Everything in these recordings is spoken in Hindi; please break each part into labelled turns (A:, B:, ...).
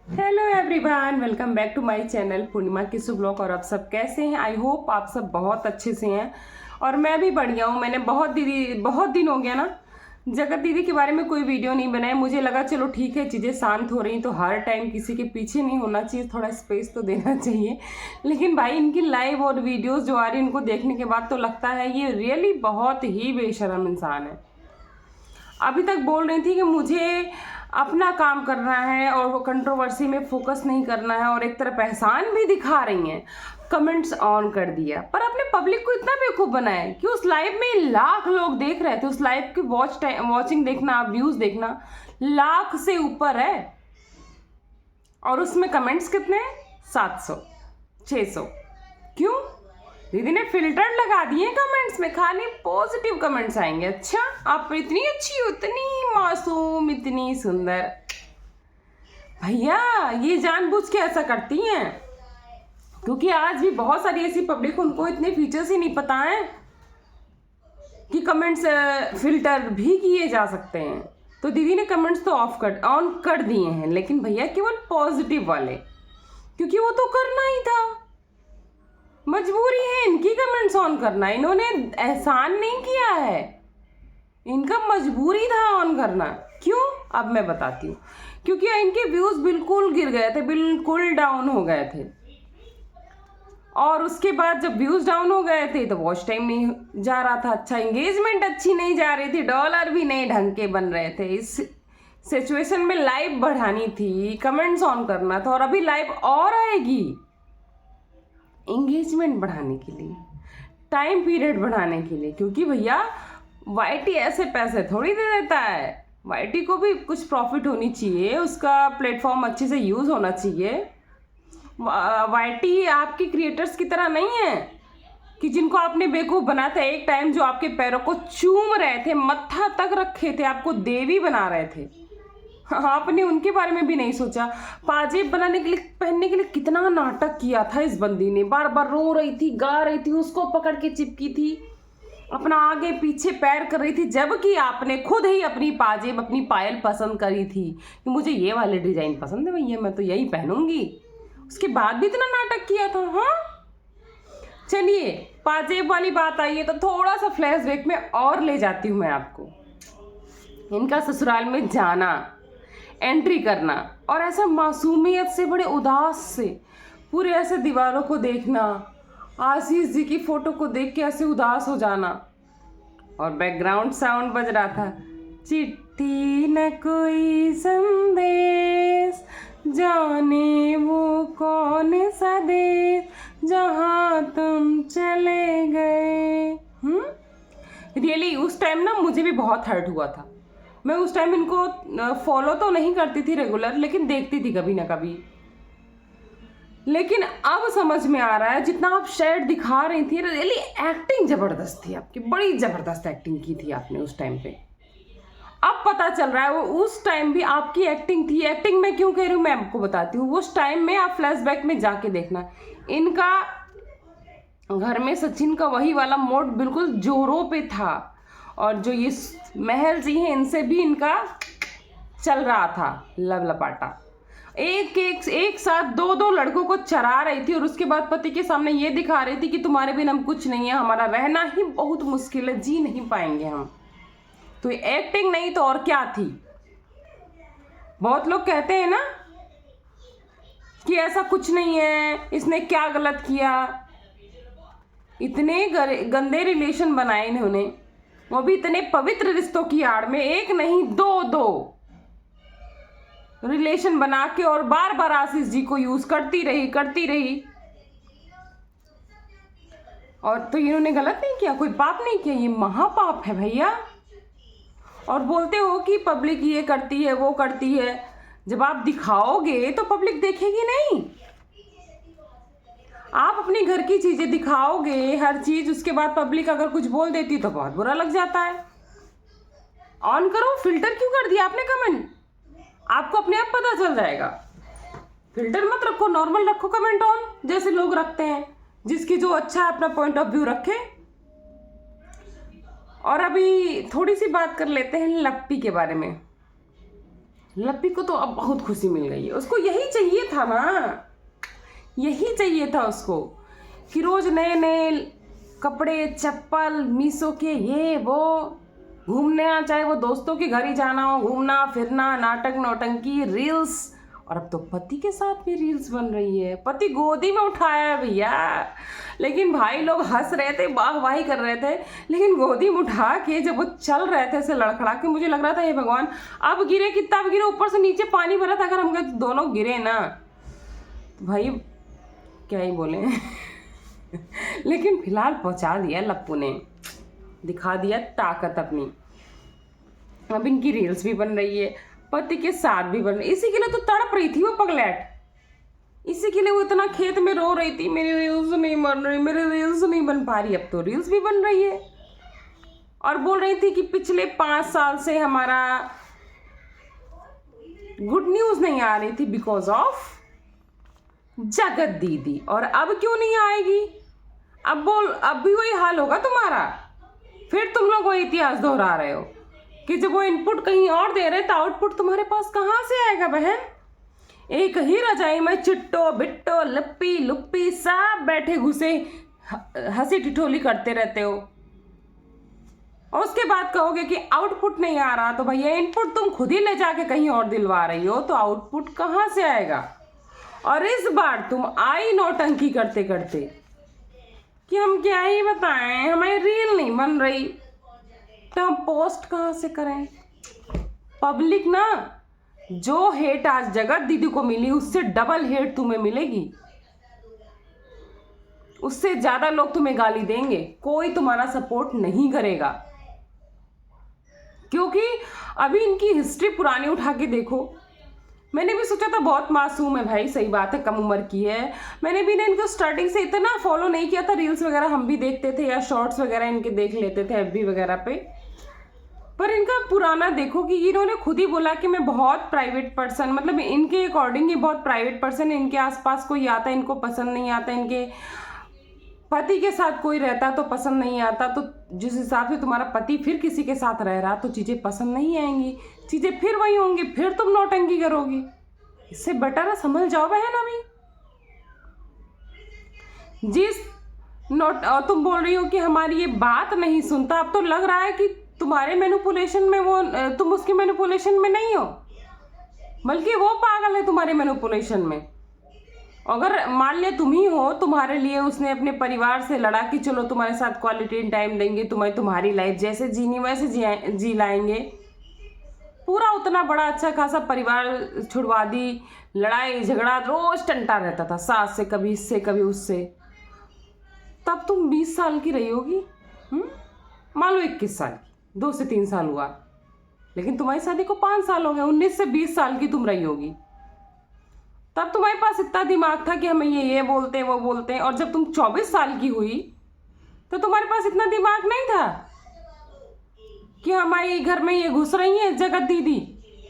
A: Hello everyone, welcome back to my channel Purnima किसु ब्लॉग। और आप सब कैसे हैं? आई होप आप सब बहुत अच्छे से हैं और मैं भी बढ़िया हूँ। मैंने बहुत दिन हो गया ना जगत दीदी के बारे में कोई वीडियो नहीं बनाया। मुझे लगा चलो ठीक है, चीज़ें शांत हो रही तो हर टाइम किसी के पीछे नहीं होना चाहिए, थोड़ा स्पेस तो देना चाहिए। लेकिन भाई इनकी लाइव और वीडियोज़ जो आ रही है इनको देखने के बाद तो लगता है ये रियली बहुत ही बेशर्म इंसान है। अभी तक बोल रही थी कि मुझे अपना काम करना है और वो कंट्रोवर्सी में फोकस नहीं करना है, और एक तरफ एहसान भी दिखा रही हैं। कमेंट्स ऑन कर दिया, पर अपने पब्लिक को इतना बेवकूफ़ बनाया कि उस लाइव में लाख लोग देख रहे थे। उस लाइव की वॉचिंग देखना, व्यूज़ देखना लाख से ऊपर है, और उसमें कमेंट्स कितने हैं? 700 600। क्यों? दीदी ने फिल्टर लगा दिए कमेंट्स में, खाली पॉजिटिव कमेंट्स आएंगे। अच्छा, आप इतनी अच्छी हो, इतनी मासूम, इतनी सुंदर। भैया ये जानबूझ के ऐसा करती हैं क्योंकि आज भी बहुत सारी ऐसी पब्लिक, उनको इतने फीचर्स ही नहीं पता है कि कमेंट्स फिल्टर भी किए जा सकते हैं। तो दीदी ने कमेंट्स तो ऑन कर दिए हैं, लेकिन भैया केवल पॉजिटिव वाले, क्योंकि वो तो करना ही था, मजबूरी है इनकी कमेंट्स ऑन करना। इन्होंने एहसान नहीं किया है, इनका मजबूरी था ऑन करना। क्यों? अब मैं बताती हूँ। क्योंकि इनके व्यूज़ बिल्कुल गिर गए थे, बिल्कुल डाउन हो गए थे, और उसके बाद जब व्यूज़ डाउन हो गए थे तो वॉच टाइम नहीं जा रहा था, अच्छा एंगेजमेंट अच्छी नहीं जा रही थी, डॉलर भी नहीं ढंग के बन रहे थे। इस सिचुएशन में लाइव बढ़ानी थी, कमेंट्स ऑन करना था, और अभी लाइव और आएगी एंगेजमेंट बढ़ाने के लिए, टाइम पीरियड बढ़ाने के लिए। क्योंकि भैया वाईटी ऐसे पैसे थोड़ी दे देता है, वाईटी को भी कुछ प्रॉफिट होनी चाहिए, उसका प्लेटफॉर्म अच्छे से यूज़ होना चाहिए। वाईटी आपके क्रिएटर्स की तरह नहीं है कि जिनको आपने बेवकूफ़ बनाया था। एक टाइम जो आपके पैरों को चूम रहे थे, मत्था तक रखे थे, आपको देवी बना रहे थे, आपने उनके बारे में भी नहीं सोचा। पाजेब बनाने के लिए, पहनने के लिए कितना नाटक किया था इस बंदी ने, बार बार रो रही थी, गा रही थी, उसको पकड़ के चिपकी थी, अपना आगे पीछे पैर कर रही थी, जबकि आपने खुद ही अपनी पाजेब, अपनी पायल पसंद करी थी कि मुझे ये वाले डिजाइन पसंद है भैया, मैं तो यही पहनूंगी। उसके बाद भी इतना नाटक किया था। हाँ चलिए, पाजेब वाली बात आई है तो थोड़ा सा फ्लैशबैक में और ले जाती हूँ मैं आपको। इनका ससुराल में जाना, एंट्री करना, और ऐसा मासूमियत से, बड़े उदास से, पूरे ऐसे दीवारों को देखना, आशीष जी की फोटो को देख के ऐसे उदास हो जाना, और बैकग्राउंड साउंड बज रहा था, चिट्ठी न कोई संदेश, जाने वो कौन सा देश, जहाँ तुम चले गए। रियली उस टाइम ना मुझे भी बहुत हर्ट हुआ था। मैं उस टाइम इनको फॉलो तो नहीं करती थी रेगुलर, लेकिन देखती थी कभी ना कभी। लेकिन अब समझ में आ रहा है, जितना आप शेड दिखा रही थी, रियली एक्टिंग जबरदस्त थी आपकी, बड़ी जबरदस्त एक्टिंग की थी आपने उस टाइम पे। अब पता चल रहा है वो उस टाइम भी आपकी एक्टिंग थी। एक्टिंग में क्यों कह रही हूँ मैं आपको बताती हूँ। उस टाइम में आप फ्लैशबैक में जाके देखना, इनका घर में सचिन का वही वाला मोड बिल्कुल जोरों पे था, और जो ये महल जी हैं इनसे भी इनका चल रहा था लव लपाटा। एक साथ दो दो लड़कों को चरा रही थी, और उसके बाद पति के सामने ये दिखा रही थी कि तुम्हारे बिना हम कुछ नहीं है, हमारा रहना ही बहुत मुश्किल है, जी नहीं पाएंगे हम। तो ये एक्टिंग नहीं तो और क्या थी। बहुत लोग कहते हैं ना कि ऐसा कुछ नहीं है, इसने क्या गलत किया। इतने गंदे रिलेशन बनाए इन्होंने, वो भी इतने पवित्र रिश्तों की आड़ में, एक नहीं दो रिलेशन बना के, और बार बार आशीष जी को यूज करती रही। और तो इन्होंने गलत नहीं किया, कोई पाप नहीं किया, ये महापाप है भैया। और बोलते हो कि पब्लिक ये करती है, वो करती है, जब आप दिखाओगे तो पब्लिक देखेगी नहीं। आप अपनी घर की चीजें दिखाओगे, हर चीज, उसके बाद पब्लिक अगर कुछ बोल देती तो बहुत बुरा लग जाता है। ऑन करो, फिल्टर क्यों कर दिया आपने कमेंट? आपको अपने आप पता चल जाएगा। फिल्टर मत रखो, नॉर्मल रखो कमेंट ऑन, जैसे लोग रखते हैं, जिसकी जो अच्छा है अपना पॉइंट ऑफ व्यू रखे। और अभी थोड़ी सी बात कर लेते हैं लप्पी के बारे में। लप्पी को तो अब बहुत खुशी मिल गई है, उसको यही चाहिए था ना, यही चाहिए था उसको कि रोज नए नए कपड़े, चप्पल, मीशो के, ये वो, घूमने, चाहे वो दोस्तों के घर ही जाना हो, घूमना फिरना, नाटक नौटंकी, रील्स। और अब तो पति के साथ भी रील्स बन रही है, पति गोदी में उठाया है भैया। लेकिन भाई लोग हंस रहे थे, वाहवाही कर रहे थे, लेकिन गोदी में उठा के जब वो चल रहे थे ऐसे लड़खड़ा के, मुझे लग रहा था हे भगवान अब गिरे कि तब गिरे, ऊपर से नीचे पानी भरा था, अगर हम दोनों गिरे ना तो भाई क्या ही बोले। लेकिन फिलहाल पहुंचा दिया लप्पू ने, दिखा दिया ताकत अपनी। अब इनकी रील्स भी बन रही है, पति के साथ भी बन रही, इसी के लिए तो तड़प रही थी वो पगलैट, इसी के लिए वो इतना खेत में रो रही थी, मेरी रील्स नहीं बन रही, मेरी रील्स नहीं बन पा रही। अब तो रील्स भी बन रही है और बोल रही थी कि पिछले 5 साल से हमारा गुड न्यूज नहीं आ रही थी बिकॉज ऑफ जगत दीदी, और अब क्यों नहीं आएगी? अब बोल, अब भी वही हाल होगा तुम्हारा, फिर तुम लोग वही इतिहास दोहरा रहे हो कि जब वो इनपुट कहीं और दे रहे तो आउटपुट तुम्हारे पास कहाँ से आएगा बहन? एक ही रजाई में चिट्टो बिट्टो लप्पी लुप्पी सब बैठे घुसे हंसी ठिठोली करते रहते हो, और उसके बाद कहोगे कि आउटपुट नहीं आ रहा। तो भैया इनपुट तुम खुद ही ले जाके कहीं और दिलवा रही हो, तो आउटपुट कहाँ से आएगा? और इस बार तुम आई नौटंकी करते करते कि हम क्या ही बताएं, हमारी रील नहीं बन रही, तो हम पोस्ट कहाँ से करें? पब्लिक ना, जो हेट आज जगत दीदी को मिली उससे डबल हेट तुम्हें मिलेगी, उससे ज्यादा लोग तुम्हें गाली देंगे, कोई तुम्हारा सपोर्ट नहीं करेगा। क्योंकि अभी इनकी हिस्ट्री पुरानी उठा के देखो, मैंने भी सोचा था बहुत मासूम है भाई, सही बात है, कम उम्र की है, मैंने भी ना इनको स्टार्टिंग से इतना फॉलो नहीं किया था, रील्स वगैरह हम भी देखते थे या शॉर्ट्स वगैरह इनके देख लेते थे एफबी वगैरह पे, पर इनका पुराना देखो कि इन्होंने खुद ही बोला कि मैं बहुत प्राइवेट पर्सन, मतलब इनके अकॉर्डिंग ये बहुत प्राइवेट पर्सन, इनके आसपास कोई आता इनको पसंद नहीं आता, इनके पति के साथ कोई रहता तो पसंद नहीं आता, तो जिस हिसाब से तुम्हारा पति फिर किसी के साथ रह रहा तो चीज़ें पसंद नहीं आएंगी, चीज़ें फिर वही होंगी, फिर तुम नौटंकी करोगी। इससे बेटर है संभल जाओ बहन। अभी जिस तुम बोल रही हो कि हमारी ये बात नहीं सुनता, अब तो लग रहा है कि तुम्हारे मैनिपुलेशन में वो, तुम उसके मैनिपुलेशन में नहीं हो, बल्कि वो पागल है तुम्हारे मैनिपुलेशन में। अगर मान लिया तुम ही हो, तुम्हारे लिए उसने अपने परिवार से लड़ा कि चलो तुम्हारे साथ क्वालिटी टाइम देंगे, तुम्हें तुम्हारी लाइफ जैसे जीनी वैसे जी लाएंगे, पूरा उतना बड़ा अच्छा खासा परिवार छुड़वा दी, लड़ाई झगड़ा रोज टंटा रहता था, सास से कभी इससे कभी उससे, तब तुम 20 साल की रही होगी, मान लो 21 साल की, 2 से 3 साल हुआ, लेकिन तुम्हारी शादी को 5 साल हो गए, 19 से 20 साल की तुम रही होगी। तब तुम्हारे पास इतना दिमाग था कि हमें ये बोलते हैं वो बोलते हैं, और जब तुम 24 साल की हुई तो तुम्हारे पास इतना दिमाग नहीं था कि हमारे घर में ये घुस रही है जगत दीदी,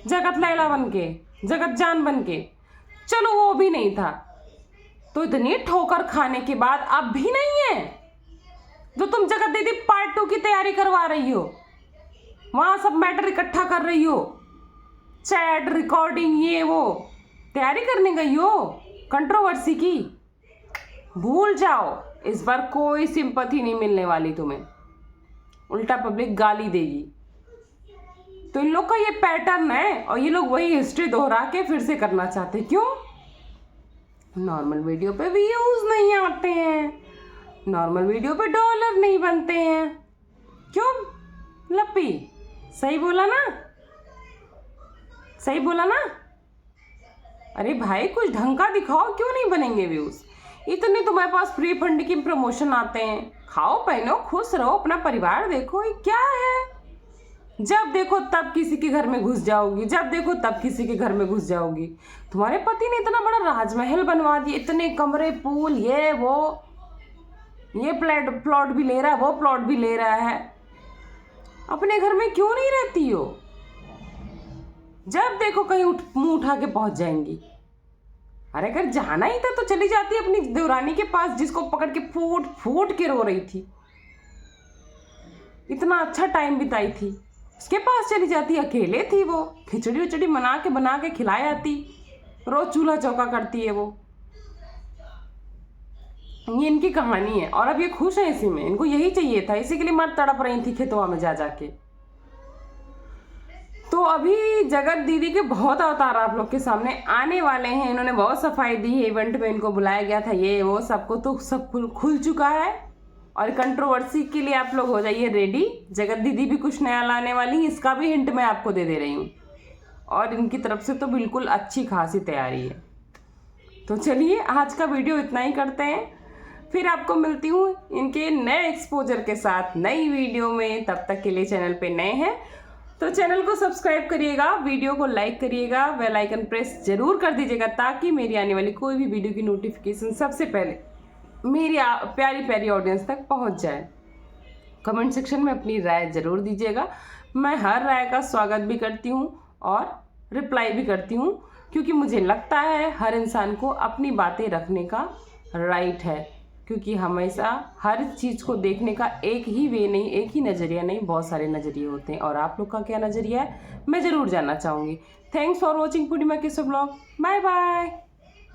A: जगत लैला बन के, जगत जान बन के, चलो वो भी नहीं था, तो इतनी ठोकर खाने के बाद अब भी नहीं है, जो तुम जगत दीदी पार्ट 2 की तैयारी करवा रही हो, वहां सब मैटर इकट्ठा कर रही हो, चैट रिकॉर्डिंग ये वो तैयारी करने गई हो कंट्रोवर्सी की, भूल जाओ, इस बार कोई सिंपैथी नहीं मिलने वाली तुम्हें, उल्टा पब्लिक गाली देगी। तो इन लोग का ये पैटर्न है, और ये लोग वही हिस्ट्री दोहरा के फिर से करना चाहते। क्यों? नॉर्मल वीडियो पे व्यूज नहीं आते हैं, नॉर्मल वीडियो पे डॉलर नहीं बनते हैं। क्यों लप्पी? सही बोला ना, सही बोला ना? अरे भाई कुछ ढंग का दिखाओ, क्यों नहीं बनेंगे व्यूज? इतने तुम्हारे पास फ्री फंड की प्रमोशन आते हैं, खाओ पहनो खुश रहो, अपना परिवार देखो, ये क्या है? जब देखो तब किसी के घर में घुस जाओगी, जब देखो तब किसी के घर में घुस जाओगी। तुम्हारे पति ने इतना बड़ा राजमहल बनवा दिया, इतने कमरे, पूल, ये वो, ये प्लॉट भी ले रहा है, वो प्लॉट भी ले रहा है, अपने घर में क्यों नहीं रहती हो? जब देखो कहीं मुंह उठा के पहुंच जाएंगी। अरे अगर जाना ही था तो चली जाती अपनी देवरानी के पास, जिसको पकड़ के फूट फूट के रो रही थी, इतना अच्छा टाइम बिताई थी, उसके पास चली जाती, अकेले थी वो, खिचड़ी उचड़ी बना के खिला आती, रोज चूल्हा चौका करती है वो। ये इनकी कहानी है और अब ये खुश है इसी में, इनको यही चाहिए था, इसी के लिए मर तड़प रही थी खेतवा में जा जाके। तो अभी जगत दीदी के बहुत अवतार आप लोग के सामने आने वाले हैं। इन्होंने बहुत सफाई दी है, इवेंट में इनको बुलाया गया था, ये वो सबको तो सब खुल चुका है। और कंट्रोवर्सी के लिए आप लोग हो जाइए रेडी, जगत दीदी भी कुछ नया लाने वाली है, इसका भी हिंट मैं आपको दे रही हूँ। और इनकी तरफ से तो बिल्कुल अच्छी खासी तैयारी है। तो चलिए आज का वीडियो इतना ही करते हैं, फिर आपको मिलती हूँ इनके नए एक्सपोजर के साथ नई वीडियो में। तब तक के लिए चैनल पे नए हैं तो चैनल को सब्सक्राइब करिएगा, वीडियो को लाइक करिएगा, बेल आइकन प्रेस जरूर कर दीजिएगा ताकि मेरी आने वाली कोई भी वीडियो की नोटिफिकेशन सबसे पहले मेरी प्यारी प्यारी ऑडियंस तक पहुंच जाए। कमेंट सेक्शन में अपनी राय ज़रूर दीजिएगा, मैं हर राय का स्वागत भी करती हूं और रिप्लाई भी करती हूं, क्योंकि मुझे लगता है हर इंसान को अपनी बातें रखने का राइट है। क्योंकि हमेशा हर चीज़ को देखने का एक ही वे नहीं, एक ही नज़रिया नहीं, बहुत सारे नज़रिए होते हैं। और आप लोग का क्या नज़रिया है मैं ज़रूर जानना चाहूँगी। थैंक्स फॉर वॉचिंग पूर्णिमा किसो ब्लॉग। Bye bye.